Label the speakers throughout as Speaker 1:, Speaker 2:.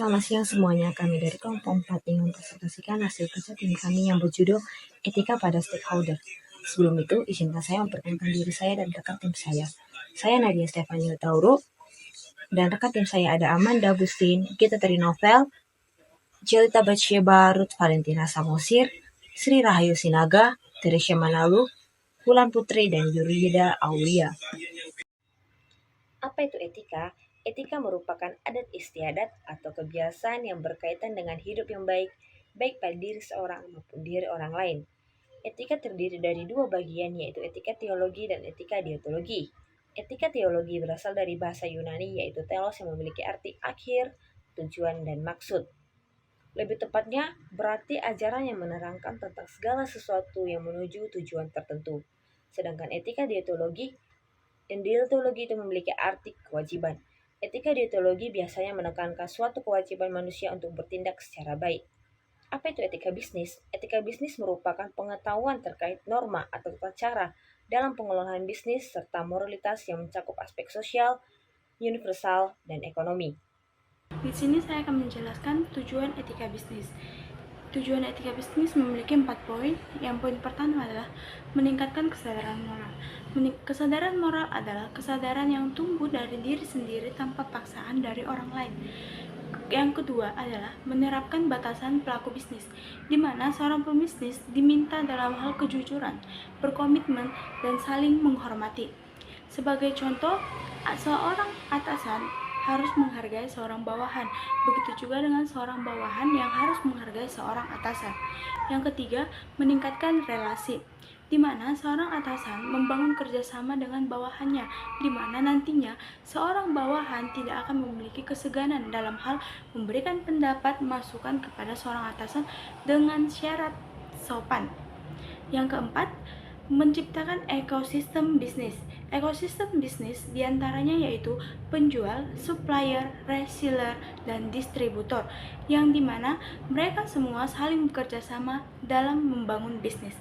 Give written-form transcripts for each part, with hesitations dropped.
Speaker 1: Selamat siang semuanya, kami dari kelompok 4 ingin mempresentasikan hasil kerja tim kami yang berjudul Etika pada Stakeholder. Sebelum itu, izinkan saya memperkenalkan diri saya dan rekan tim saya. Saya Nadia Stefania Tauro, dan rekan tim saya ada Amanda Agustin, Gita Trinovel, Jelita Batsheba, Ruth Valentina Samosir, Sri Rahayu Sinaga, Teresya Manalu, Wulan Putri, dan Yurida Aulia. Apa itu etika? Etika merupakan adat istiadat atau kebiasaan yang berkaitan dengan hidup yang baik, baik pada diri seorang maupun diri orang lain. Etika terdiri dari dua bagian, yaitu etika teologi dan etika deontologi. Etika teologi berasal dari bahasa Yunani, yaitu telos yang memiliki arti akhir, tujuan, dan maksud. Lebih tepatnya, berarti ajaran yang menerangkan tentang segala sesuatu yang menuju tujuan tertentu. Sedangkan etika deontologi itu memiliki arti kewajiban. Etika deontologi biasanya menekankan suatu kewajiban manusia untuk bertindak secara baik. Apa itu etika bisnis? Etika bisnis merupakan pengetahuan terkait norma atau tata cara dalam pengelolaan bisnis serta moralitas yang mencakup aspek sosial, universal, dan ekonomi.
Speaker 2: Di sini saya akan menjelaskan tujuan etika bisnis. Tujuan etika bisnis memiliki 4 poin. Yang poin pertama adalah meningkatkan kesadaran moral. Kesadaran moral adalah kesadaran yang tumbuh dari diri sendiri tanpa paksaan dari orang lain. Yang kedua adalah menerapkan batasan pelaku bisnis, di mana seorang pebisnis diminta dalam hal kejujuran, berkomitmen, dan saling menghormati. Sebagai contoh, seorang atasan harus menghargai seorang bawahan. Begitu juga dengan seorang bawahan yang harus menghargai seorang atasan. Yang ketiga, meningkatkan relasi, di mana seorang atasan membangun kerjasama dengan bawahannya, di mana nantinya seorang bawahan tidak akan memiliki keseganan dalam hal memberikan pendapat masukan kepada seorang atasan dengan syarat sopan. Yang keempat, menciptakan ekosistem bisnis. Ekosistem bisnis diantaranya yaitu penjual, supplier, reseller, dan distributor, yang dimana mereka semua saling bekerja sama dalam membangun bisnis.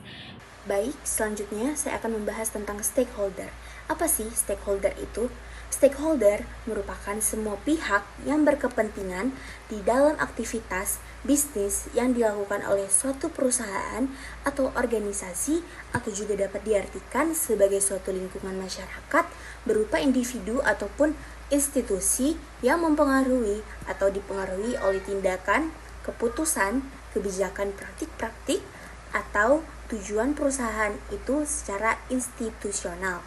Speaker 3: Baik, selanjutnya saya akan membahas tentang stakeholder. Apa sih stakeholder itu? Stakeholder merupakan semua pihak yang berkepentingan di dalam aktivitas bisnis yang dilakukan oleh suatu perusahaan atau organisasi, atau juga dapat diartikan sebagai suatu lingkungan masyarakat berupa individu ataupun institusi yang mempengaruhi atau dipengaruhi oleh tindakan, keputusan, kebijakan praktik-praktik, atau tujuan perusahaan itu secara institusional.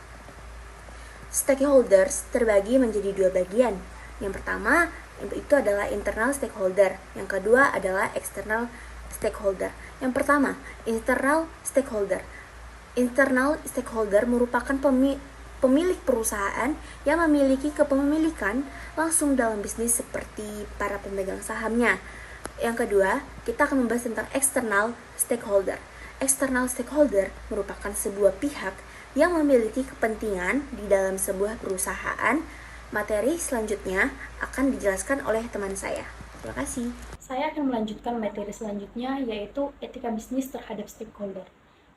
Speaker 3: Stakeholders terbagi menjadi dua bagian. Yang pertama itu adalah internal stakeholder, yang kedua adalah external stakeholder. Yang pertama, internal stakeholder. Internal stakeholder merupakan pemilik perusahaan yang memiliki kepemilikan langsung dalam bisnis seperti para pemegang sahamnya. Yang kedua, kita akan membahas tentang external stakeholder. External stakeholder merupakan sebuah pihak yang memiliki kepentingan di dalam sebuah perusahaan. Materi selanjutnya akan dijelaskan oleh teman saya. Terima kasih.
Speaker 2: Saya akan melanjutkan materi selanjutnya, yaitu etika bisnis terhadap stakeholder.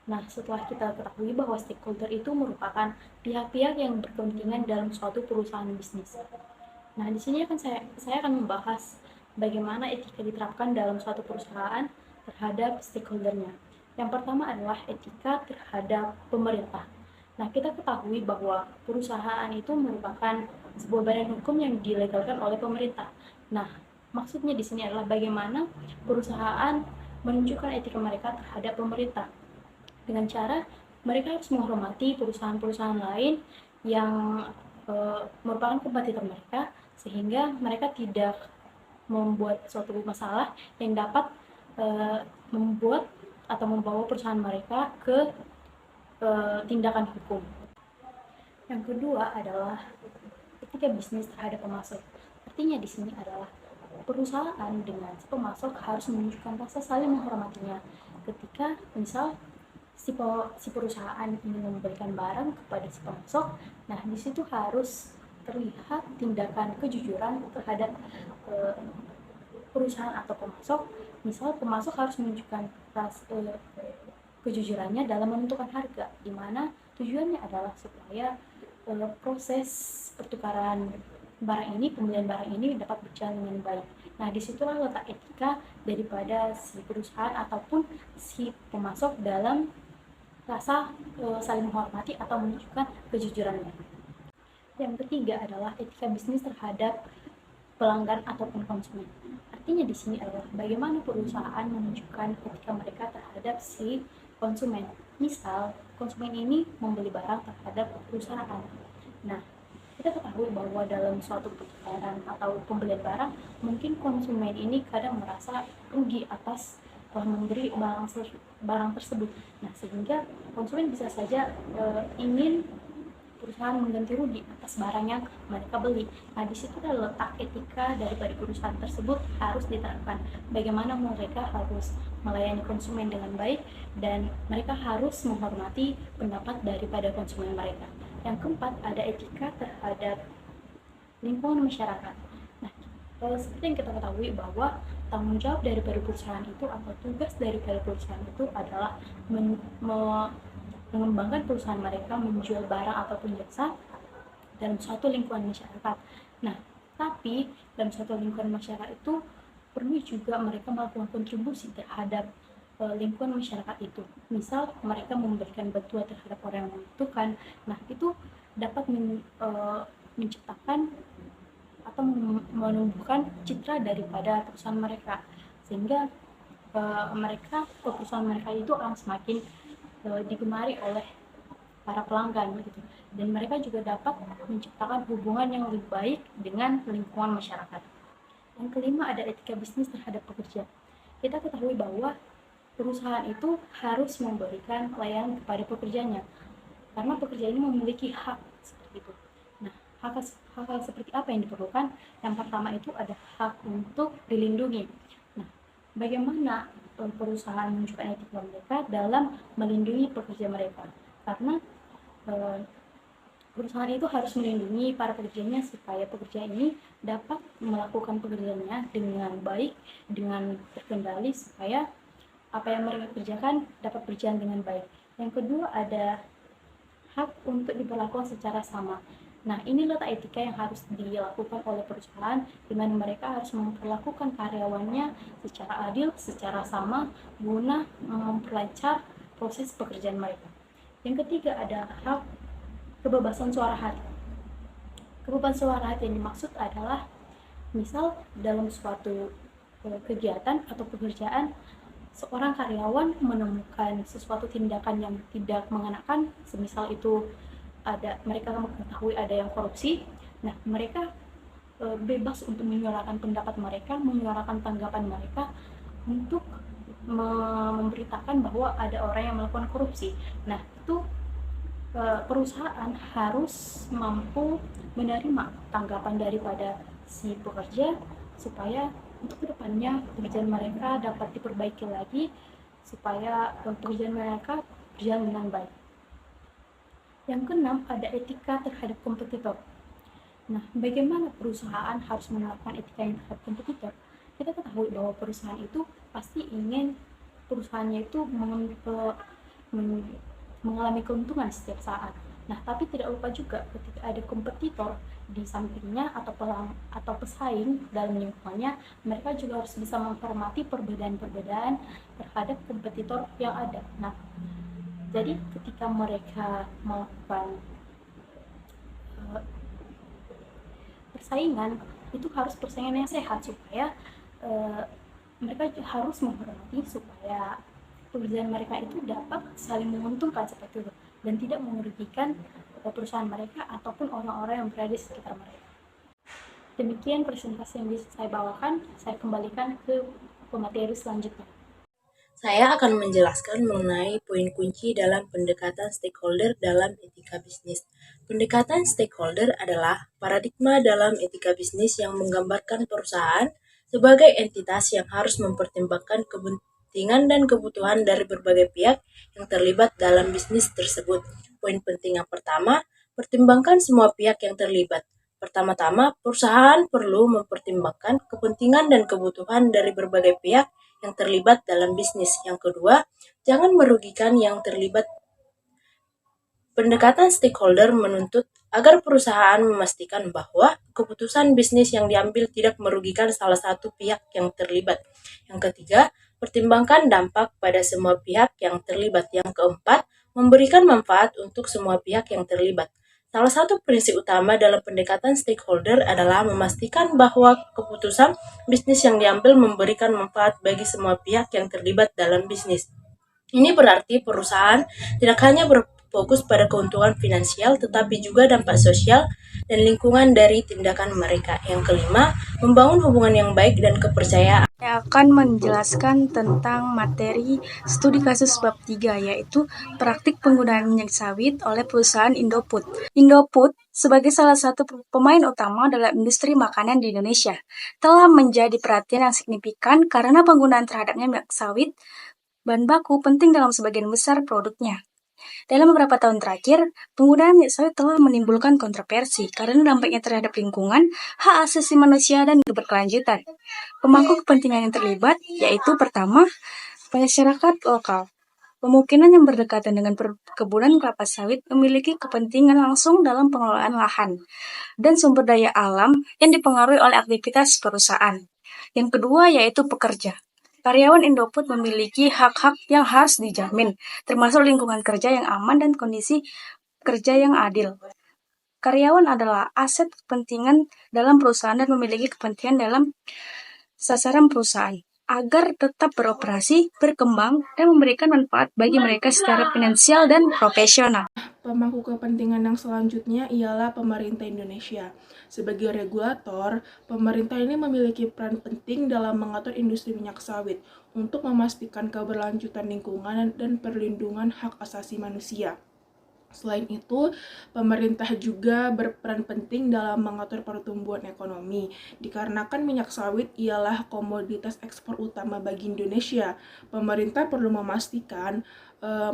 Speaker 2: Nah, setelah kita ketahui bahwa stakeholder itu merupakan pihak-pihak yang berkepentingan dalam suatu perusahaan bisnis. Nah, di sini saya akan membahas bagaimana etika diterapkan dalam suatu perusahaan terhadap stakeholdernya. Yang pertama adalah etika terhadap pemerintah. Nah, kita ketahui bahwa perusahaan itu merupakan sebuah badan hukum yang dilegalkan oleh pemerintah. Nah, maksudnya di sini adalah bagaimana perusahaan menunjukkan etika mereka terhadap pemerintah. Dengan cara mereka harus menghormati perusahaan-perusahaan lain yang merupakan kompetitor mereka, sehingga mereka tidak membuat suatu masalah yang dapat membuat atau membawa perusahaan mereka ke tindakan hukum. Yang kedua adalah etika bisnis terhadap pemasok. Artinya di sini adalah perusahaan dengan si pemasok harus menunjukkan rasa saling menghormatinya. Ketika misal si perusahaan ingin memberikan barang kepada si pemasok, nah di situ harus terlihat tindakan kejujuran terhadap perusahaan atau pemasok. Misal pemasok harus menunjukkan kejujurannya dalam menentukan harga, di mana tujuannya adalah supaya proses pertukaran barang ini, pembelian barang ini dapat berjalan dengan baik. Nah, disitulah letak etika daripada si perusahaan ataupun si pemasok dalam rasa saling menghormati atau menunjukkan kejujurannya. Yang ketiga adalah etika bisnis terhadap pelanggan ataupun konsumen. Artinya di sini adalah bagaimana perusahaan menunjukkan etika mereka terhadap si konsumen. Misal, konsumen ini membeli barang terhadap perusahaan. Nah, kita ketahui bahwa dalam suatu pertukaran atau pembelian barang, mungkin konsumen ini kadang merasa rugi atas telah memberi barang tersebut. Nah, sehingga konsumen bisa saja ingin perusahaan mengganti rugi atas barang yang mereka beli. Nah, di situ letak etika daripada perusahaan tersebut harus diterapkan. Bagaimana mereka harus melayani konsumen dengan baik dan mereka harus menghormati pendapat daripada konsumen mereka. Yang keempat, ada etika terhadap lingkungan masyarakat. Nah, seperti yang kita ketahui bahwa tanggung jawab daripada perusahaan itu atau tugas daripada perusahaan itu adalah mengembangkan perusahaan mereka menjual barang ataupun jasa dalam suatu lingkungan masyarakat. Nah, tapi dalam suatu lingkungan masyarakat itu perlu juga mereka melakukan kontribusi terhadap lingkungan masyarakat itu. Misal mereka memberikan bantuan terhadap orang yang membutuhkan. Nah, itu dapat menciptakan atau menumbuhkan citra daripada perusahaan mereka, sehingga perusahaan mereka itu akan semakin digemari oleh para pelanggan gitu. Dan mereka juga dapat menciptakan hubungan yang lebih baik dengan lingkungan masyarakat. Yang kelima, ada etika bisnis terhadap pekerja. Kita ketahui bahwa perusahaan itu harus memberikan layanan kepada pekerjanya karena pekerja ini memiliki hak seperti itu. Nah, hak seperti apa yang diperlukan? Yang pertama itu ada hak untuk dilindungi. Nah, bagaimana perusahaan menunjukkan etika mereka dalam melindungi pekerja mereka? Karena perusahaan itu harus melindungi para pekerjanya supaya pekerja ini dapat melakukan pekerjaannya dengan baik, dengan terkendali, supaya apa yang mereka kerjakan dapat berjalan dengan baik. Yang kedua, ada hak untuk diperlakukan secara sama. Nah, ini letak etika yang harus dilakukan oleh perusahaan, di mana mereka harus memperlakukan karyawannya secara adil, secara sama, guna memperlancar proses pekerjaan mereka. Yang ketiga, ada hak kebebasan suara hati. Kebebasan suara hati yang dimaksud adalah misal dalam suatu kegiatan atau pekerjaan, seorang karyawan menemukan sesuatu tindakan yang tidak mengenakan, semisal itu mereka mengetahui ada yang korupsi. Nah, mereka bebas untuk menyuarakan pendapat mereka, menyuarakan tanggapan mereka untuk memberitakan bahwa ada orang yang melakukan korupsi. Nah, itu perusahaan harus mampu menerima tanggapan daripada si pekerja supaya untuk kedepannya pekerjaan mereka dapat diperbaiki lagi supaya pekerjaan mereka berjalan dengan baik. Yang keenam, ada etika terhadap kompetitor. Nah, bagaimana perusahaan harus menerapkan etika yang terhadap kompetitor? Kita ketahui bahwa perusahaan itu pasti ingin perusahaannya itu mengalami keuntungan setiap saat. Nah, tapi tidak lupa juga ketika ada kompetitor di sampingnya atau pesaing dalam lingkungannya, mereka juga harus bisa menghormati perbedaan-perbedaan terhadap kompetitor yang ada. Nah, jadi ketika mereka melakukan persaingan, itu harus persaingan yang sehat supaya mereka harus menghormati supaya pekerjaan mereka itu dapat saling menguntungkan seperti itu dan tidak merugikan perusahaan mereka ataupun orang-orang yang berada di sekitar mereka. Demikian presentasi yang bisa saya bawakan. Saya kembalikan ke pemateri selanjutnya.
Speaker 4: Saya akan menjelaskan mengenai poin kunci dalam pendekatan stakeholder dalam etika bisnis. Pendekatan stakeholder adalah paradigma dalam etika bisnis yang menggambarkan perusahaan sebagai entitas yang harus mempertimbangkan kepentingan dan kebutuhan dari berbagai pihak yang terlibat dalam bisnis tersebut. Poin penting yang pertama, pertimbangkan semua pihak yang terlibat. Pertama-tama, perusahaan perlu mempertimbangkan kepentingan dan kebutuhan dari berbagai pihak yang terlibat dalam bisnis. Yang kedua, jangan merugikan yang terlibat. Pendekatan stakeholder menuntut agar perusahaan memastikan bahwa keputusan bisnis yang diambil tidak merugikan salah satu pihak yang terlibat. Yang ketiga, pertimbangkan dampak pada semua pihak yang terlibat. Yang keempat, memberikan manfaat untuk semua pihak yang terlibat. Salah satu prinsip utama dalam pendekatan stakeholder adalah memastikan bahwa keputusan bisnis yang diambil memberikan manfaat bagi semua pihak yang terlibat dalam bisnis. Ini berarti perusahaan tidak hanya berfokus pada keuntungan finansial, tetapi juga dampak sosial dan lingkungan dari tindakan mereka. Yang kelima, membangun hubungan yang baik dan kepercayaan.
Speaker 5: Saya akan menjelaskan tentang materi studi kasus bab 3, yaitu praktik penggunaan minyak sawit oleh perusahaan Indofood. Indofood, sebagai salah satu pemain utama dalam industri makanan di Indonesia, telah menjadi perhatian yang signifikan karena penggunaan terhadapnya minyak sawit bahan baku penting dalam sebagian besar produknya. Dalam beberapa tahun terakhir, penggunaan minyak sawit telah menimbulkan kontroversi karena dampaknya terhadap lingkungan, hak asasi manusia, dan keberkelanjutan. Pemangku kepentingan yang terlibat yaitu pertama, masyarakat lokal. Pemukiman yang berdekatan dengan perkebunan kelapa sawit memiliki kepentingan langsung dalam pengelolaan lahan dan sumber daya alam yang dipengaruhi oleh aktivitas perusahaan. Yang kedua yaitu pekerja. Karyawan Indofood memiliki hak-hak yang harus dijamin, termasuk lingkungan kerja yang aman dan kondisi kerja yang adil. Karyawan adalah aset kepentingan dalam perusahaan dan memiliki kepentingan dalam sasaran perusahaan agar tetap beroperasi, berkembang, dan memberikan manfaat bagi mereka secara finansial dan profesional.
Speaker 6: Pemangku kepentingan yang selanjutnya ialah pemerintah Indonesia. Sebagai regulator, pemerintah ini memiliki peran penting dalam mengatur industri minyak sawit untuk memastikan keberlanjutan lingkungan dan perlindungan hak asasi manusia. Selain itu, pemerintah juga berperan penting dalam mengatur pertumbuhan ekonomi, dikarenakan minyak sawit ialah komoditas ekspor utama bagi Indonesia. Pemerintah perlu memastikan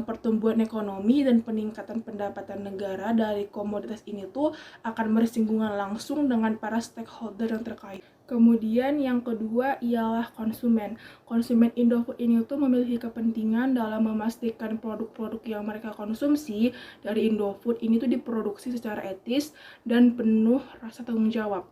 Speaker 6: pertumbuhan ekonomi dan peningkatan pendapatan negara dari komoditas ini tuh akan bersinggungan langsung dengan para stakeholder yang terkait. Kemudian yang kedua ialah konsumen. Konsumen Indofood ini tuh memiliki kepentingan dalam memastikan produk-produk yang mereka konsumsi dari Indofood ini tuh diproduksi secara etis dan penuh rasa tanggung jawab,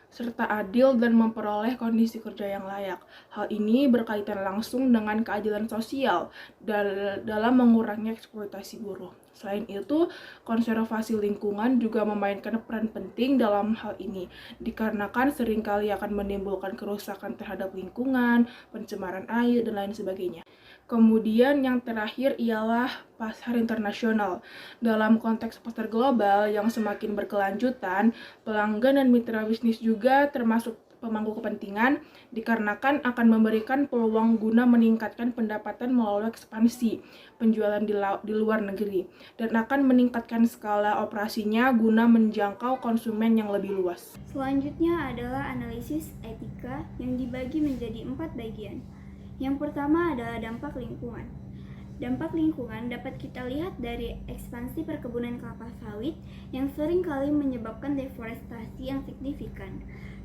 Speaker 6: serta adil dan memperoleh kondisi kerja yang layak. Hal ini berkaitan langsung dengan keadilan sosial dalam mengurangi eksploitasi buruh. Selain itu, konservasi lingkungan juga memainkan peran penting dalam hal ini, dikarenakan seringkali akan menimbulkan kerusakan terhadap lingkungan, pencemaran air, dan lain sebagainya. Kemudian yang terakhir ialah pasar internasional. Dalam konteks pasar global yang semakin berkelanjutan, pelanggan dan mitra bisnis juga termasuk pemangku kepentingan dikarenakan akan memberikan peluang guna meningkatkan pendapatan melalui ekspansi penjualan di luar negeri dan akan meningkatkan skala operasinya guna menjangkau konsumen yang lebih luas.
Speaker 7: Selanjutnya adalah analisis etika yang dibagi menjadi 4 bagian. Yang pertama adalah dampak lingkungan. Dampak lingkungan dapat kita lihat dari ekspansi perkebunan kelapa sawit yang sering kali menyebabkan deforestasi yang signifikan.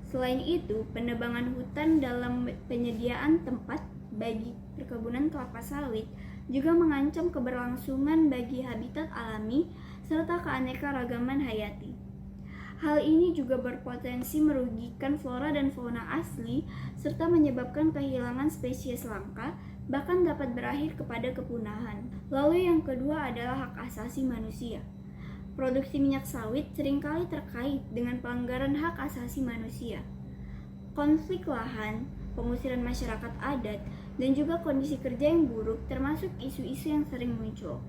Speaker 7: Selain itu, penebangan hutan dalam penyediaan tempat bagi perkebunan kelapa sawit juga mengancam keberlangsungan bagi habitat alami serta keanekaragaman hayati. Hal ini juga berpotensi merugikan flora dan fauna asli serta menyebabkan kehilangan spesies langka, bahkan dapat berakhir kepada kepunahan. Lalu yang kedua adalah hak asasi manusia. Produksi minyak sawit seringkali terkait dengan pelanggaran hak asasi manusia. Konflik lahan, pengusiran masyarakat adat, dan juga kondisi kerja yang buruk termasuk isu-isu yang sering muncul.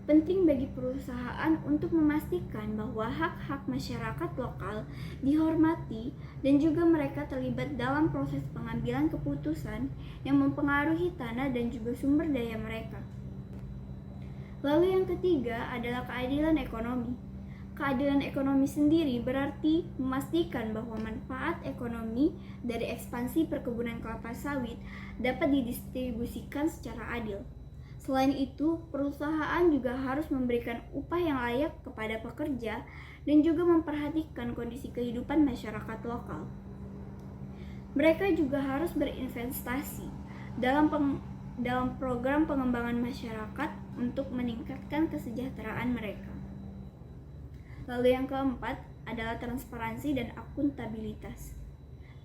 Speaker 7: Penting bagi perusahaan untuk memastikan bahwa hak-hak masyarakat lokal dihormati dan juga mereka terlibat dalam proses pengambilan keputusan yang mempengaruhi tanah dan juga sumber daya mereka. Lalu yang ketiga adalah keadilan ekonomi. Keadilan ekonomi sendiri berarti memastikan bahwa manfaat ekonomi dari ekspansi perkebunan kelapa sawit dapat didistribusikan secara adil. Selain itu, perusahaan juga harus memberikan upah yang layak kepada pekerja dan juga memperhatikan kondisi kehidupan masyarakat lokal. Mereka juga harus berinvestasi dalam program pengembangan masyarakat untuk meningkatkan kesejahteraan mereka. Lalu yang keempat adalah transparansi dan akuntabilitas.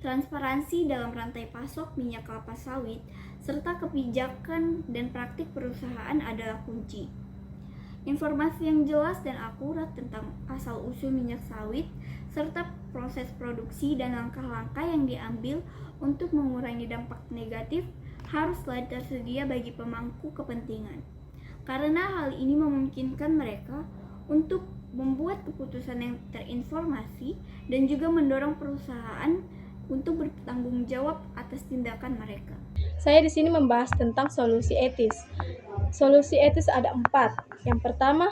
Speaker 7: Transparansi dalam rantai pasok minyak kelapa sawit serta kebijakan dan praktik perusahaan adalah kunci. Informasi yang jelas dan akurat tentang asal-usul minyak sawit serta proses produksi dan langkah-langkah yang diambil untuk mengurangi dampak negatif haruslah tersedia bagi pemangku kepentingan. Karena hal ini memungkinkan mereka untuk membuat keputusan yang terinformasi dan juga mendorong perusahaan untuk bertanggung jawab atas tindakan mereka.
Speaker 5: Saya di sini membahas tentang solusi etis. Solusi etis ada 4. Yang pertama,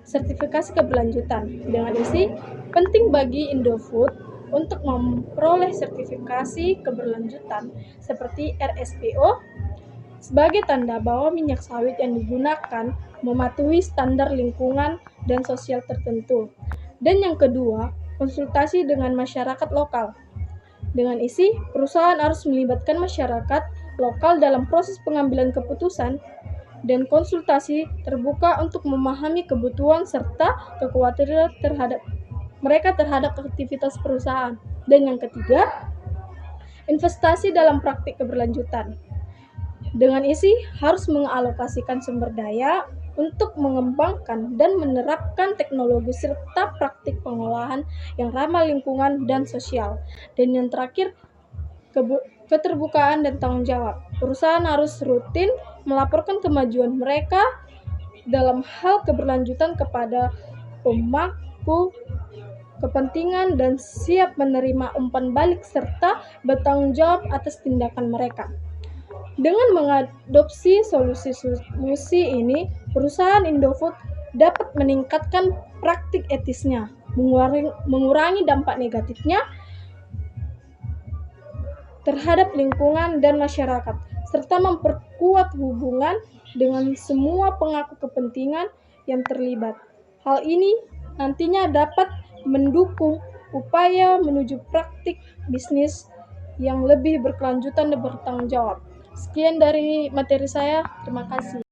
Speaker 5: sertifikasi keberlanjutan. Dengan isi, penting bagi Indofood untuk memperoleh sertifikasi keberlanjutan seperti RSPO sebagai tanda bahwa minyak sawit yang digunakan mematuhi standar lingkungan dan sosial tertentu. Dan yang kedua, konsultasi dengan masyarakat lokal. Dengan isi, perusahaan harus melibatkan masyarakat lokal dalam proses pengambilan keputusan dan konsultasi terbuka untuk memahami kebutuhan serta kekhawatiran mereka terhadap aktivitas perusahaan. Dan yang ketiga, investasi dalam praktik keberlanjutan. Dengan isi, harus mengalokasikan sumber daya untuk mengembangkan dan menerapkan teknologi serta praktik pengolahan yang ramah lingkungan dan sosial. Dan yang terakhir, keterbukaan dan tanggung jawab. Perusahaan harus rutin melaporkan kemajuan mereka dalam hal keberlanjutan kepada pemangku kepentingan dan siap menerima umpan balik serta bertanggung jawab atas tindakan mereka. Dengan mengadopsi solusi ini, perusahaan Indofood dapat meningkatkan praktik etisnya, mengurangi dampak negatifnya terhadap lingkungan dan masyarakat, serta memperkuat hubungan dengan semua pemangku kepentingan yang terlibat. Hal ini nantinya dapat mendukung upaya menuju praktik bisnis yang lebih berkelanjutan dan bertanggung jawab. Sekian dari materi saya, terima kasih.